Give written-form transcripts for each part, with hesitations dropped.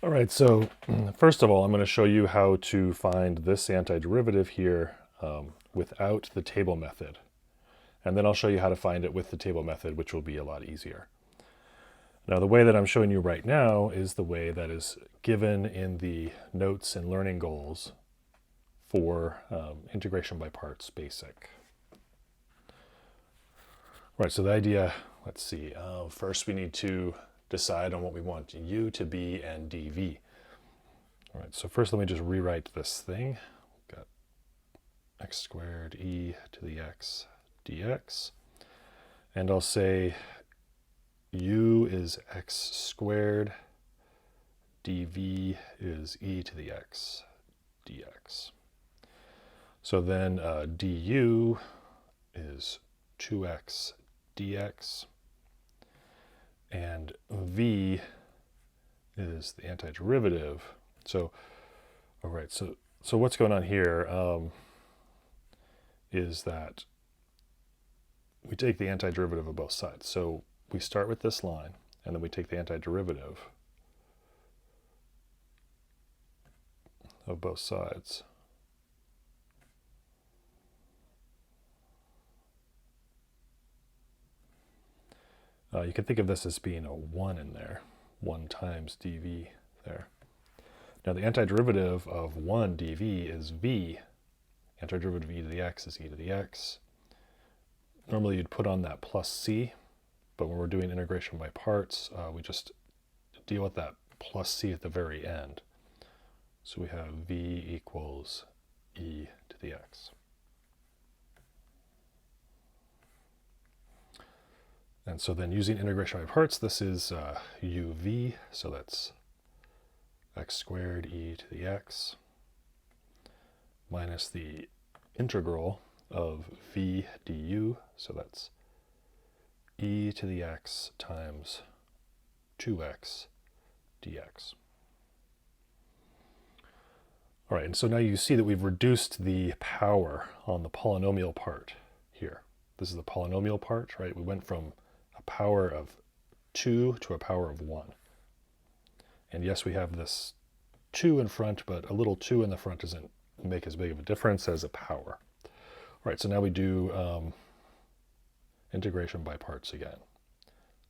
All right, so first of all, I'm going to show you how to find this antiderivative here without the table method. And then I'll show you how to find it with the table method, which will be a lot easier. Now, the way that I'm showing you right now is the way that is given in the notes and learning goals for integration by parts basic. Right, so the idea, let's see, first we need to decide on what we want u to be and dv. All right, so first let me just rewrite this thing. We've got x squared e to the x dx. And I'll say u is x squared, dv is e to the x dx. So then du is 2x dx, and v is the antiderivative. So, all right, so what's going on here is that we take the antiderivative of both sides. So we start with this line, and then we take the antiderivative of both sides. You can think of this as being a 1 in there, 1 times dv there. Now the antiderivative of 1 dv is v. Antiderivative of e to the x is e to the x. Normally you'd put on that plus c, but when we're doing integration by parts, we just deal with that plus c at the very end. So we have v equals e to the x. And so then using integration by parts, this is uv, so that's x squared e to the x, minus the integral of v du, so that's e to the x times 2x dx. All right, and so now you see that we've reduced the power on the polynomial part here. This is the polynomial part, right? We went from a power of 2 to a power of 1. And yes, we have this 2 in front, but a little 2 in the front doesn't make as big of a difference as a power. All right, so now we do integration by parts again.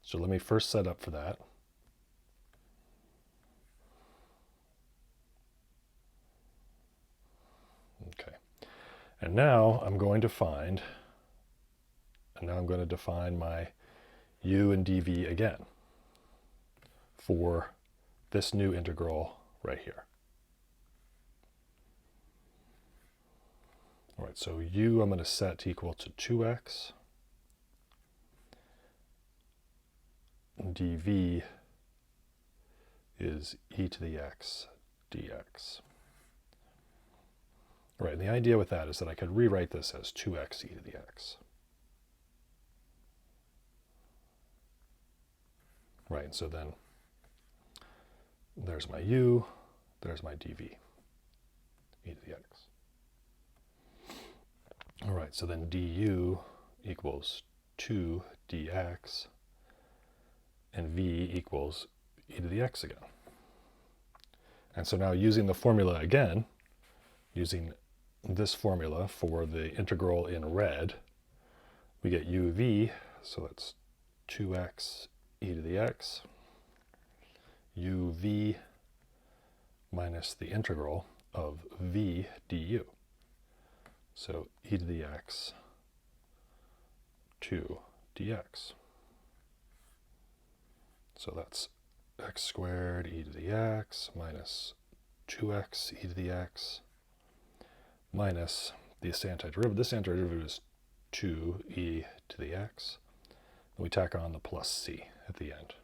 So let me first set up for that. Okay, and now I'm going to find, and now I'm going to define my u and dv again for this new integral right here. All right, so u I'm going to set equal to 2x, and dv is e to the x dx. All right, and the idea with that is that I could rewrite this as 2x e to the x. Right, so then there's my u, there's my dv, e to the x. All right, so then du equals 2 dx, and v equals e to the x again. And so now using the formula again, using this formula for the integral in red, we get uv, so that's 2x e to the x, uv minus the integral of v du. So e to the x 2 dx. So that's x squared e to the x minus 2x e to the x minus this antiderivative. This antiderivative is 2e to the x. And we tack on the plus c at the end.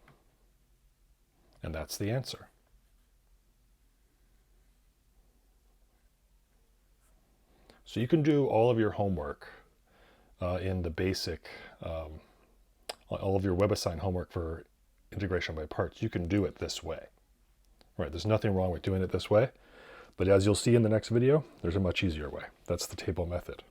And that's the answer. So you can do all of your homework in the basic, all of your WebAssign homework for integration by parts, you can do it this way. Right, there's nothing wrong with doing it this way, but as you'll see in the next video, there's a much easier way. That's the table method.